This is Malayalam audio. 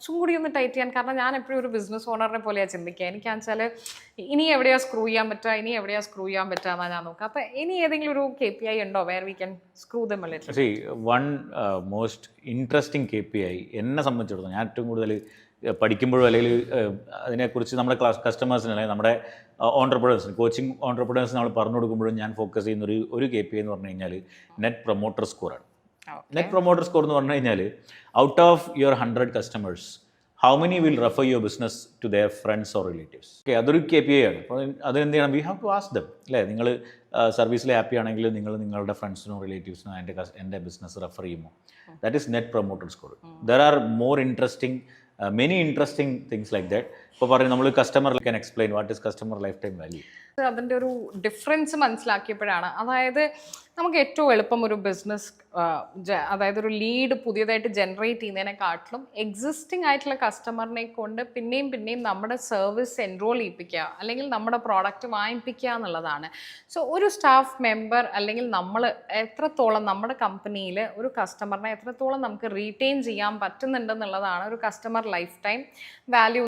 കുറച്ചും കൂടി ഒന്ന് ടൈറ്റ് ചെയ്യാൻ. കാരണം ഞാൻ എപ്പോഴും ഒരു ബിസിനസ് ഓണറിനെ പോലെയാണ് ചിന്തിക്കുക. എനിക്കാണെന്ന് വെച്ചാൽ ഇനി എവിടെയാണ് സ്ക്രൂ ചെയ്യാൻ പറ്റുക, ഇനി എവിടെയാണ് സ്ക്രൂ ചെയ്യാൻ പറ്റുക എന്നാണ് ഞാൻ നോക്കുക. അപ്പോൾ ഇനി ഏതെങ്കിലും ഒരു KPI ഉണ്ടോ where we can screw them a little? See, one most interesting KPI എന്നെ സംബന്ധിച്ചിടത്തോളം, ഞാൻ ഏറ്റവും കൂടുതൽ പഠിക്കുമ്പോഴും അല്ലെങ്കിൽ അതിനെക്കുറിച്ച് നമ്മുടെ കസ്റ്റമേഴ്സിന് അല്ലെങ്കിൽ നമ്മുടെ ഓൺടർപ്രണേഴ്സിന്, കോച്ചിങ് ഓൺടർപ്രണേഴ്സിന് നമ്മൾ പറഞ്ഞു കൊടുക്കുമ്പോഴും ഞാൻ ഫോക്കസ് ചെയ്യുന്ന ഒരു KPI എന്ന് പറഞ്ഞു കഴിഞ്ഞാൽ നെറ്റ് പ്രൊമോട്ടർ സ്കോറാണ്. നെറ്റ് പ്രൊമോട്ടർ സ്കോർ എന്ന് പറഞ്ഞു കഴിഞ്ഞാൽ out of your 100 customers how many will refer your business to their friends or relatives. Okay, അതൊരു KPI ആണ്. അപ്പോൾ അതെന്ത് ചെയ്യണം? We have to ask them, അല്ലേ? നിങ്ങൾ സർവീസിൽ ഹാപ്പി ആണെങ്കിൽ നിങ്ങൾ നിങ്ങളുടെ ഫ്രണ്ട്സിനോ റിലേറ്റീവ്സിനോ എൻ്റെ ബിസിനസ് റെഫർ ചെയ്യുമോ? That is net promoter score. There are more interesting many interesting things like that. ഇപ്പോൾ പറയും നമ്മൾ customer can explain what is customer life time value. അതിൻ്റെ ഒരു ഡിഫറൻസ് മനസ്സിലാക്കിയപ്പോഴാണ്, അതായത് നമുക്ക് ഏറ്റവും എളുപ്പം ഒരു ബിസിനസ്, അതായത് ഒരു ലീഡ് പുതിയതായിട്ട് ജനറേറ്റ് ചെയ്യുന്നതിനെക്കാട്ടിലും എക്സിസ്റ്റിംഗ് ആയിട്ടുള്ള കസ്റ്റമറിനെ കൊണ്ട് പിന്നെയും പിന്നെയും നമ്മുടെ സർവീസ് എൻറോൾ ചെയ്യിപ്പിക്കുക അല്ലെങ്കിൽ നമ്മുടെ പ്രോഡക്റ്റ് വാങ്ങിപ്പിക്കുക എന്നുള്ളതാണ്. സോ ഒരു സ്റ്റാഫ് മെമ്പർ അല്ലെങ്കിൽ നമ്മൾ എത്രത്തോളം നമ്മുടെ കമ്പനിയിൽ ഒരു കസ്റ്റമറിനെ എത്രത്തോളം നമുക്ക് റീറ്റെയിൻ ചെയ്യാൻ പറ്റുന്നുണ്ടെന്നുള്ളതാണ് ഒരു കസ്റ്റമർ ലൈഫ് ടൈം വാല്യൂ